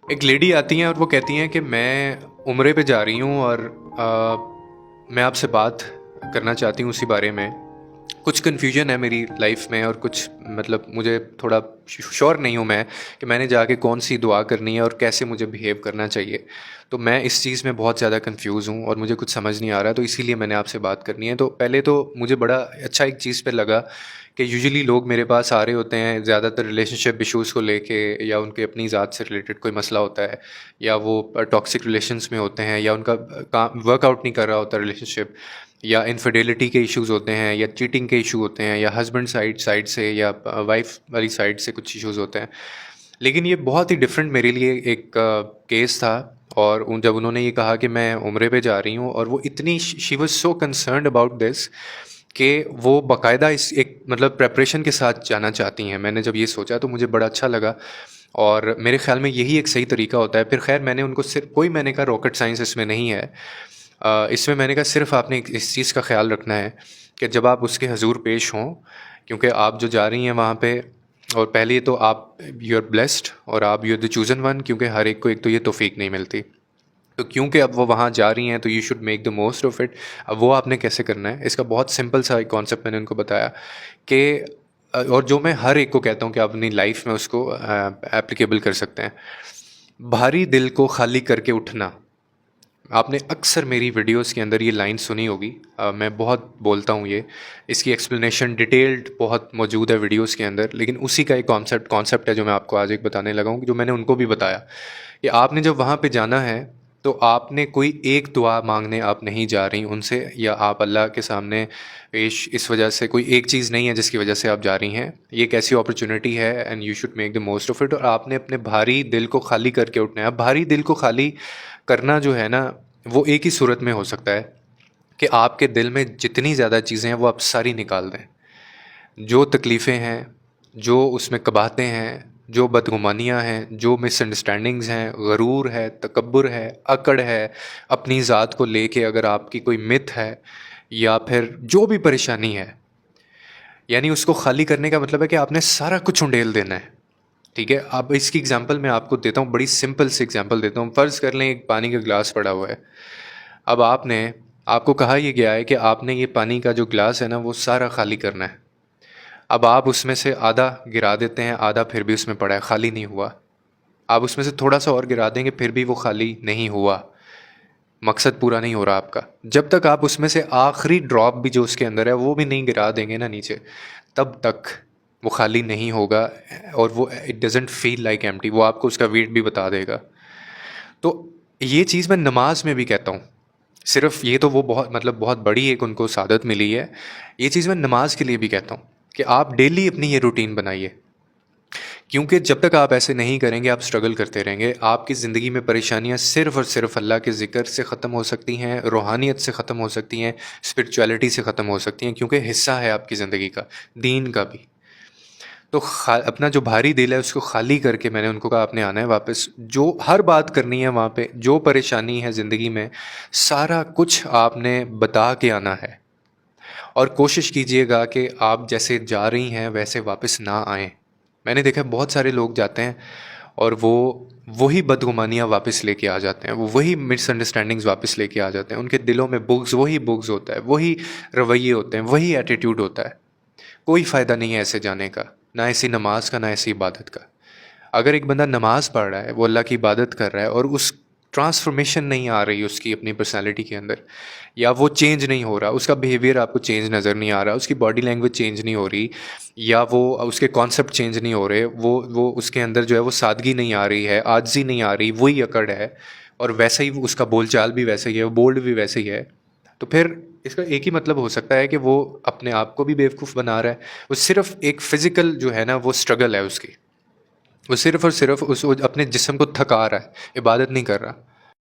ایک لیڈی آتی ہیں اور وہ کہتی ہیں کہ میں عمرے پہ جا رہی ہوں اور آ, میں آپ سے بات کرنا چاہتی ہوں اسی بارے میں. کچھ کنفیوژن ہے میری لائف میں اور کچھ مطلب مجھے تھوڑا شور نہیں ہوں میں کہ میں نے جا کے کون سی دعا کرنی ہے اور کیسے مجھے بیہیو کرنا چاہیے. تو میں اس چیز میں بہت زیادہ کنفیوز ہوں اور مجھے کچھ سمجھ نہیں آ رہا، تو اسی لیے میں نے آپ سے بات کرنی ہے. تو پہلے تو مجھے بڑا اچھا ایک چیز پہ لگا کہ یوزلی لوگ میرے پاس آ رہے ہوتے ہیں زیادہ تر ریلیشن شپ ایشوز کو لے کے، یا ان کے اپنی ذات سے ریلیٹڈ کوئی مسئلہ ہوتا ہے، یا وہ ٹاکسک ریلیشنس میں ہوتے ہیں، یا ان کا ورک آؤٹ نہیں کر رہا ہوتا ریلیشن شپ، یا انفیڈیلٹی کے ایشوز ہوتے ہیں، یا چیٹنگ کے ایشو ہوتے ہیں، یا ہسبینڈ سائڈ سے یا وائف والی سائڈ سے کچھ ایشوز ہوتے ہیں. لیکن یہ بہت ہی ڈفرینٹ میرے لیے ایک کیس تھا. اور جب انہوں نے یہ کہا کہ میں عمرے پہ جا رہی ہوں، اور وہ اتنی she was so concerned about this کہ وہ باقاعدہ اس ایک مطلب پریپریشن کے ساتھ جانا چاہتی ہیں. میں نے جب یہ سوچا تو مجھے بڑا اچھا لگا، اور میرے خیال میں یہی ایک صحیح طریقہ ہوتا ہے. پھر خیر میں نے ان کو صرف کوئی، میں نے کہا راکٹ سائنس اس میں نہیں ہے. اس میں نے کہا صرف آپ نے اس چیز کا خیال رکھنا ہے کہ جب آپ اس کے حضور پیش ہوں، کیونکہ آپ جو جا رہی ہیں وہاں پہ، اور پہلے تو آپ یو آر بلیسڈ اور آپ you are the chosen one, کیونکہ ہر ایک کو ایک تو یہ توفیق نہیں ملتی. تو کیونکہ اب وہ وہاں جا رہی ہیں تو you should make the most of it. اب وہ آپ نے کیسے کرنا ہے، اس کا بہت سمپل سا ایک کانسیپٹ میں نے ان کو بتایا کہ اور جو میں ہر ایک کو کہتا ہوں کہ آپ اپنی لائف میں اس کو اپلیکیبل کر سکتے ہیں. بھاری دل کو خالی کر کے اٹھنا. آپ نے اکثر میری ویڈیوز کے اندر یہ لائن سنی ہوگی، میں بہت بولتا ہوں یہ، اس کی ایکسپلینیشن ڈیٹیلڈ بہت موجود ہے ویڈیوز کے اندر. لیکن اسی کا ایک کانسیپٹ ہے جو میں آپ کو آج ایک بتانے لگا ہوں، جو میں نے ان کو بھی بتایا کہ آپ نے جب وہاں پہ جانا ہے تو آپ نے کوئی ایک دعا مانگنے آپ نہیں جا رہی ان سے، یا آپ اللہ کے سامنے پیش اس وجہ سے کوئی ایک چیز نہیں ہے جس کی وجہ سے آپ جا رہی ہیں. یہ ایک ایسی اپرچونٹی ہے and you should make the most of it. اور آپ نے اپنے بھاری دل کو خالی کر کے اٹھنا ہے. اب بھاری دل کو خالی کرنا جو ہے نا، وہ ایک ہی صورت میں ہو سکتا ہے کہ آپ کے دل میں جتنی زیادہ چیزیں ہیں وہ آپ ساری نکال دیں. جو تکلیفیں ہیں، جو اس میں کباہتیں ہیں، جو بدگمانیاں ہیں، جو مس انڈرسٹینڈنگز ہیں، غرور ہے، تکبر ہے، اکڑ ہے، اپنی ذات کو لے کے اگر آپ کی کوئی مت ہے، یا پھر جو بھی پریشانی ہے، یعنی اس کو خالی کرنے کا مطلب ہے کہ آپ نے سارا کچھ انڈیل دینا ہے. ٹھیک ہے، اب اس کی اگزامپل میں آپ کو دیتا ہوں، بڑی سمپل سی اگزامپل دیتا ہوں. فرض کر لیں ایک پانی کا گلاس پڑا ہوا ہے. اب آپ کو کہا یہ گیا ہے کہ آپ نے یہ پانی کا جو گلاس ہے نا وہ سارا خالی کرنا ہے. اب آپ اس میں سے آدھا گرا دیتے ہیں، آدھا پھر بھی اس میں پڑا ہے، خالی نہیں ہوا. آپ اس میں سے تھوڑا سا اور گرا دیں گے، پھر بھی وہ خالی نہیں ہوا. مقصد پورا نہیں ہو رہا آپ کا. جب تک آپ اس میں سے آخری ڈراپ بھی جو اس کے اندر ہے وہ بھی نہیں گرا دیں گے نا نیچے، تب تک وہ خالی نہیں ہوگا. اور وہ it doesn't feel like empty, وہ آپ کو اس کا ویٹ بھی بتا دے گا. تو یہ چیز میں نماز میں بھی کہتا ہوں. صرف یہ تو وہ بہت مطلب بہت بڑی ایک ان کو سعادت ملی ہے. یہ چیز میں نماز کے لیے بھی کہتا ہوں کہ آپ ڈیلی اپنی یہ روٹین بنائیے. کیونکہ جب تک آپ ایسے نہیں کریں گے آپ اسٹرگل کرتے رہیں گے. آپ کی زندگی میں پریشانیاں صرف اور صرف اللہ کے ذکر سے ختم ہو سکتی ہیں، روحانیت سے ختم ہو سکتی ہیں، اسپرچویلٹی سے ختم ہو سکتی ہیں، کیونکہ حصہ ہے آپ کی زندگی کا، دین کا بھی. تو اپنا جو بھاری دل ہے اس کو خالی کر کے، میں نے ان کو کہا آپ نے آنا ہے واپس، جو ہر بات کرنی ہے وہاں پہ، جو پریشانی ہے زندگی میں سارا کچھ آپ نے بتا کے آنا ہے. اور کوشش کیجئے گا کہ آپ جیسے جا رہی ہیں ویسے واپس نہ آئیں. میں نے دیکھا بہت سارے لوگ جاتے ہیں اور وہی بدگمانیاں واپس لے کے آ جاتے ہیں، وہی مس انڈرسٹینڈنگز واپس لے کے آ جاتے ہیں. ان کے دلوں میں وہی بغض ہوتا ہے، وہی رویے ہوتے ہیں، وہی ایٹیٹیوڈ ہوتا ہے. کوئی فائدہ نہیں ہے ایسے جانے کا، نہ ایسی نماز کا، نہ ایسی عبادت کا. اگر ایک بندہ نماز پڑھ رہا ہے، وہ اللہ کی عبادت کر رہا ہے، اور اس ٹرانسفارمیشن نہیں آ رہی اس کی اپنی پرسنالٹی کے اندر، یا وہ چینج نہیں ہو رہا، اس کا بیہیویئر آپ کو چینج نظر نہیں آ رہا، اس کی باڈی لینگویج چینج نہیں ہو رہی، یا وہ اس کے کانسیپٹ چینج نہیں ہو رہے، وہ اس کے اندر جو ہے وہ سادگی نہیں آ رہی ہے، عاجزی نہیں آ رہی، وہی اکڑ ہے، اور ویسے ہی اس کا بول چال بھی ویسے ہی ہے، بولڈ بھی ویسے ہی ہے، تو پھر اس کا ایک ہی مطلب ہو سکتا ہے کہ وہ اپنے آپ کو بھی بیوقوف بنا رہا ہے. وہ صرف ایک فزیکل جو ہے نا وہ اسٹرگل ہے اس کی، وہ صرف اور صرف اپنے جسم کو تھکا رہا ہے، عبادت نہیں کر رہا.